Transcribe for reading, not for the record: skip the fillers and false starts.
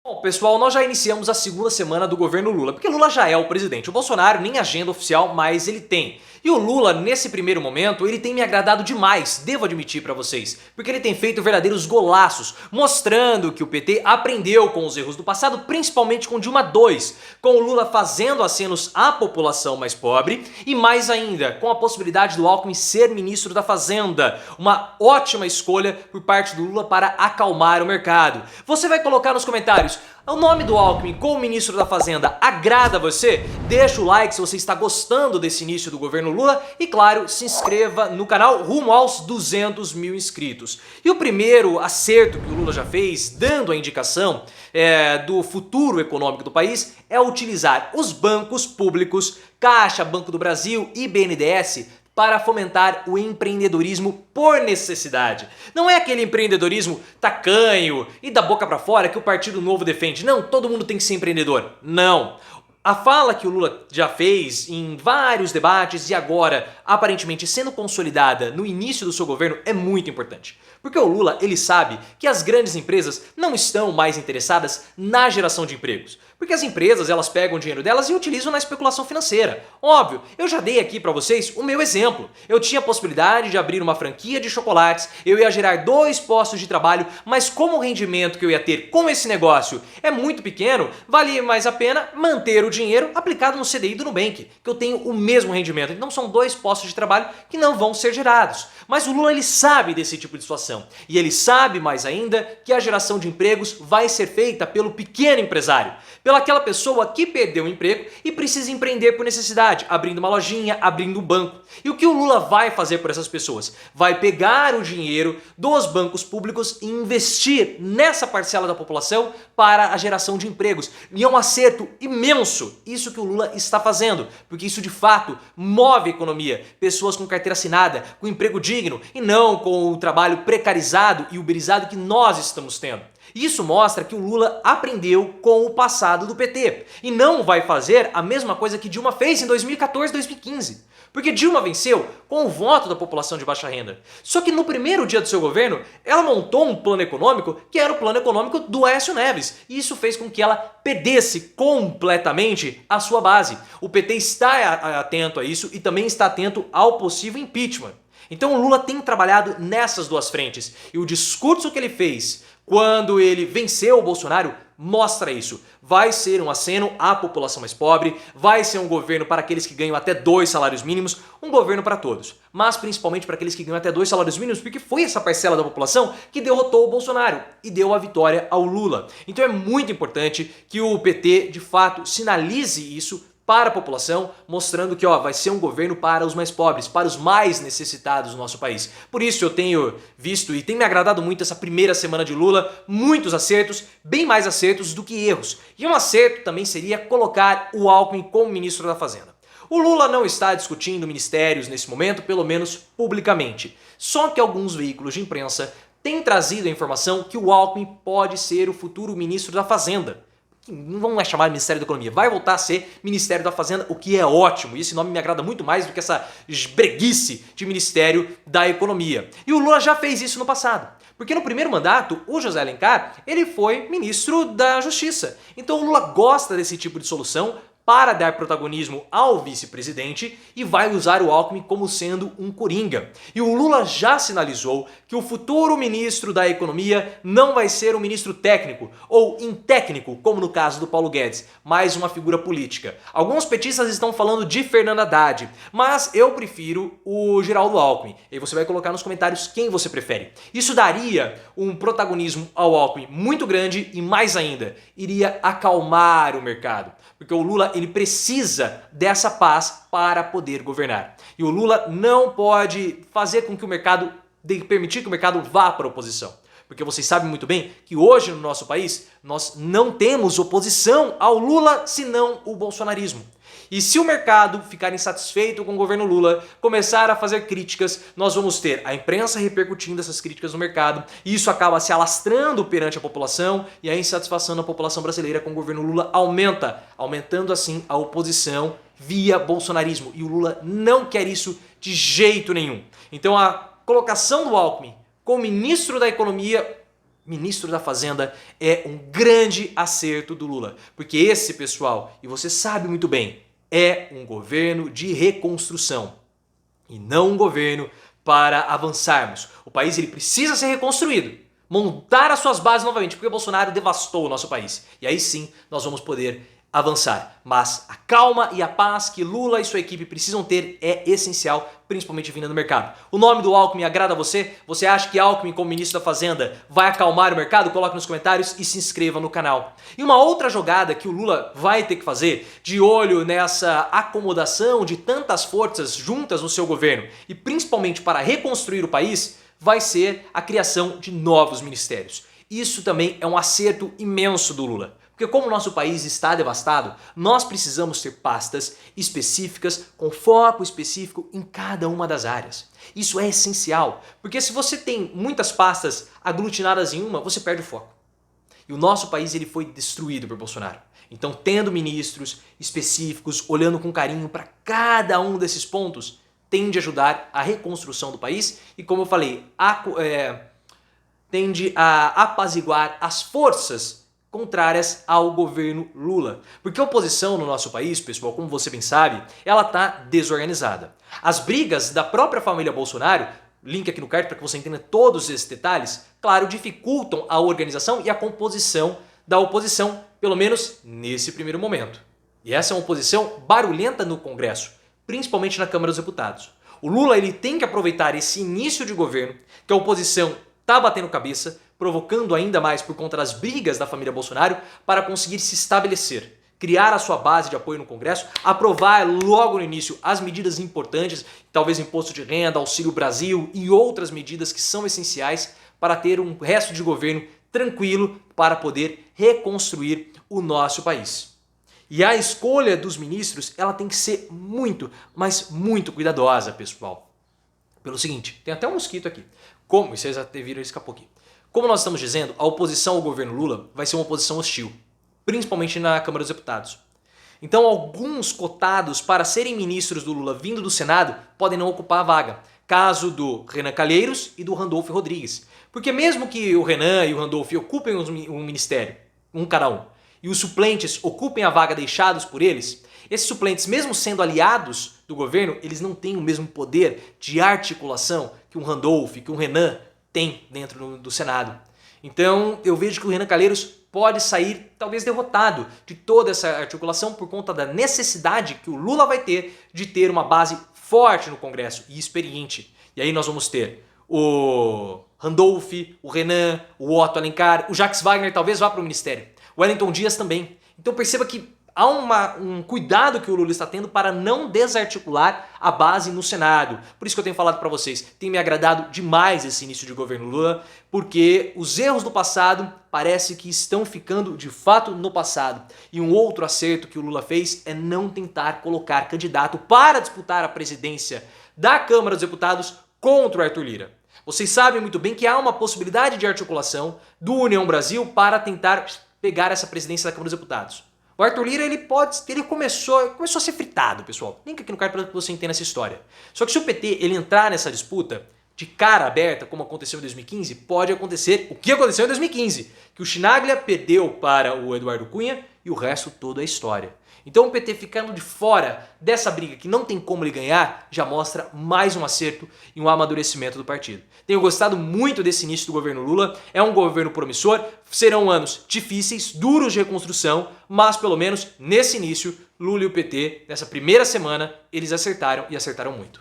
Bom, pessoal, nós já iniciamos a segunda semana do governo Lula, porque Lula já é o presidente. O Bolsonaro nem agenda oficial, mas ele tem. E o Lula, nesse primeiro momento, ele tem me agradado demais, devo admitir pra vocês, porque ele tem feito verdadeiros golaços, mostrando que o PT aprendeu com os erros do passado, principalmente com Dilma II, com o Lula fazendo acenos à população mais pobre e mais ainda, com a possibilidade do Alckmin ser ministro da Fazenda, uma ótima escolha por parte do Lula para acalmar o mercado. Você vai colocar nos comentários: o nome do Alckmin como ministro da Fazenda agrada você? Deixa o like se você está gostando desse início do governo Lula e, claro, se inscreva no canal rumo aos 200 mil inscritos. E o primeiro acerto que o Lula já fez, dando a indicação do futuro econômico do país, é utilizar os bancos públicos, Caixa, Banco do Brasil e BNDES, para fomentar o empreendedorismo por necessidade. Não é aquele empreendedorismo tacanho e da boca para fora que o Partido Novo defende. Não, todo mundo tem que ser empreendedor. Não. A fala que o Lula já fez em vários debates e agora aparentemente sendo consolidada no início do seu governo é muito importante. Porque o Lula, ele sabe que as grandes empresas não estão mais interessadas na geração de empregos. Porque as empresas, elas pegam o dinheiro delas e utilizam na especulação financeira. Óbvio, eu já dei aqui pra vocês o meu exemplo. Eu tinha a possibilidade de abrir uma franquia de chocolates, eu ia gerar 2 postos de trabalho, mas como o rendimento que eu ia ter com esse negócio é muito pequeno, valia mais a pena manter o dinheiro aplicado no CDI do Nubank, que eu tenho o mesmo rendimento. Então são 2 postos de trabalho que não vão ser gerados. Mas o Lula, ele sabe desse tipo de situação. E ele sabe mais ainda que a geração de empregos vai ser feita pelo pequeno empresário, pela aquela pessoa que perdeu o emprego e precisa empreender por necessidade, abrindo uma lojinha, abrindo um banco. E o que o Lula vai fazer por essas pessoas? Vai pegar o dinheiro dos bancos públicos e investir nessa parcela da população para a geração de empregos. E é um acerto imenso isso que o Lula está fazendo, porque isso de fato move a economia. Pessoas com carteira assinada, com emprego digno e não com o trabalho precarizado e uberizado que nós estamos tendo. Isso mostra que o Lula aprendeu com o passado do PT e não vai fazer a mesma coisa que Dilma fez em 2014, 2015. Porque Dilma venceu com o voto da população de baixa renda. Só que no primeiro dia do seu governo, ela montou um plano econômico que era o plano econômico do Aécio Neves. E isso fez com que ela perdesse completamente a sua base. O PT está atento a isso e também está atento ao possível impeachment. Então o Lula tem trabalhado nessas duas frentes. E o discurso que ele fez quando ele venceu o Bolsonaro mostra isso. Vai ser um aceno à população mais pobre, vai ser um governo para aqueles que ganham até 2 salários mínimos, um governo para todos, mas principalmente para aqueles que ganham até 2 salários mínimos, porque foi essa parcela da população que derrotou o Bolsonaro e deu a vitória ao Lula. Então é muito importante que o PT de fato sinalize isso para a população, mostrando que vai ser um governo para os mais pobres, para os mais necessitados do nosso país. Por isso eu tenho visto e tem me agradado muito essa primeira semana de Lula, muitos acertos, bem mais acertos do que erros. E um acerto também seria colocar o Alckmin como ministro da Fazenda. O Lula não está discutindo ministérios nesse momento, pelo menos publicamente. Só que alguns veículos de imprensa têm trazido a informação que o Alckmin pode ser o futuro ministro da Fazenda. Não vamos chamar de Ministério da Economia, vai voltar a ser Ministério da Fazenda, o que é ótimo. E esse nome me agrada muito mais do que essa esbreguice de Ministério da Economia. E o Lula já fez isso no passado. Porque no primeiro mandato, o José Alencar, ele foi ministro da Justiça. Então o Lula gosta desse tipo de solução para dar protagonismo ao vice-presidente e vai usar o Alckmin como sendo um coringa. E o Lula já sinalizou que o futuro ministro da Economia não vai ser um ministro técnico ou intécnico, como no caso do Paulo Guedes, mas uma figura política. Alguns petistas estão falando de Fernando Haddad, mas eu prefiro o Geraldo Alckmin. E você vai colocar nos comentários quem você prefere. Isso daria um protagonismo ao Alckmin muito grande e mais ainda, iria acalmar o mercado. Porque o Lula, ele precisa dessa paz para poder governar. E o Lula não pode fazer com que o mercado, permitir que o mercado vá para a oposição. Porque vocês sabem muito bem que hoje no nosso país nós não temos oposição ao Lula senão o bolsonarismo. E se o mercado ficar insatisfeito com o governo Lula, começar a fazer críticas, nós vamos ter a imprensa repercutindo essas críticas no mercado, e isso acaba se alastrando perante a população, e a insatisfação da população brasileira com o governo Lula aumenta, aumentando assim a oposição via bolsonarismo. E o Lula não quer isso de jeito nenhum. Então a colocação do Alckmin como ministro da Economia ministro da Fazenda é um grande acerto do Lula. Porque esse, pessoal, e você sabe muito bem, é um governo de reconstrução e não um governo para avançarmos. O país ele precisa ser reconstruído, montar as suas bases novamente, porque o Bolsonaro devastou o nosso país. E aí sim nós vamos poder avançar. Mas a calma e a paz que Lula e sua equipe precisam ter é essencial, principalmente vindo no mercado. O nome do Alckmin agrada a você? Você acha que Alckmin, como ministro da Fazenda, vai acalmar o mercado? Coloque nos comentários e se inscreva no canal. E uma outra jogada que o Lula vai ter que fazer, de olho nessa acomodação de tantas forças juntas no seu governo, e principalmente para reconstruir o país, vai ser a criação de novos ministérios. Isso também é um acerto imenso do Lula. Porque como o nosso país está devastado, nós precisamos ter pastas específicas com foco específico em cada uma das áreas. Isso é essencial, porque se você tem muitas pastas aglutinadas em uma, você perde o foco. E o nosso país ele foi destruído por Bolsonaro. Então, tendo ministros específicos, olhando com carinho para cada um desses pontos, tende a ajudar a reconstrução do país e, como eu falei, tende a apaziguar as forças contrárias ao governo Lula. Porque a oposição no nosso país, pessoal, como você bem sabe, ela está desorganizada. As brigas da própria família Bolsonaro, link aqui no card para que você entenda todos esses detalhes, claro, dificultam a organização e a composição da oposição, pelo menos nesse primeiro momento. E essa é uma oposição barulhenta no Congresso, principalmente na Câmara dos Deputados. O Lula ele tem que aproveitar esse início de governo, que a oposição está batendo cabeça, provocando ainda mais por conta das brigas da família Bolsonaro, para conseguir se estabelecer, criar a sua base de apoio no Congresso, aprovar logo no início as medidas importantes, talvez imposto de renda, Auxílio Brasil e outras medidas que são essenciais para ter um resto de governo tranquilo para poder reconstruir o nosso país. E a escolha dos ministros, ela tem que ser muito, mas muito cuidadosa, pessoal. Pelo seguinte, tem até um mosquito aqui. Como, vocês até viram, ele escapou aqui. Como nós estamos dizendo, a oposição ao governo Lula vai ser uma oposição hostil, principalmente na Câmara dos Deputados. Então, alguns cotados para serem ministros do Lula vindo do Senado podem não ocupar a vaga. Caso do Renan Calheiros e do Randolfo Rodrigues. Porque mesmo que o Renan e o Randolfo ocupem um ministério, um cada um, e os suplentes ocupem a vaga deixados por eles, esses suplentes, mesmo sendo aliados do governo, eles não têm o mesmo poder de articulação que um Randolfo, que um Renan tem dentro do Senado. Então eu vejo que o Renan Calheiros pode sair talvez derrotado de toda essa articulação por conta da necessidade que o Lula vai ter de ter uma base forte no Congresso e experiente. E aí nós vamos ter o Randolph, o Renan, o Otto Alencar, o Jacques Wagner talvez vá para o Ministério. O Wellington Dias também. Então perceba que há um cuidado que o Lula está tendo para não desarticular a base no Senado. Por isso que eu tenho falado para vocês, tem me agradado demais esse início de governo Lula, porque os erros do passado parece que estão ficando de fato no passado. E um outro acerto que o Lula fez é não tentar colocar candidato para disputar a presidência da Câmara dos Deputados contra o Arthur Lira. Vocês sabem muito bem que há uma possibilidade de articulação do União Brasil para tentar pegar essa presidência da Câmara dos Deputados. O Arthur Lira ele começou a ser fritado, pessoal. Link aqui no card para que você entenda essa história. Só que se o PT ele entrar nessa disputa de cara aberta, como aconteceu em 2015, pode acontecer o que aconteceu em 2015, que o Chinaglia perdeu para o Eduardo Cunha e o resto toda é história. Então o PT ficando de fora dessa briga que não tem como ele ganhar, já mostra mais um acerto e um amadurecimento do partido. Tenho gostado muito desse início do governo Lula, é um governo promissor, serão anos difíceis, duros de reconstrução, mas pelo menos nesse início, Lula e o PT, nessa primeira semana, eles acertaram e acertaram muito.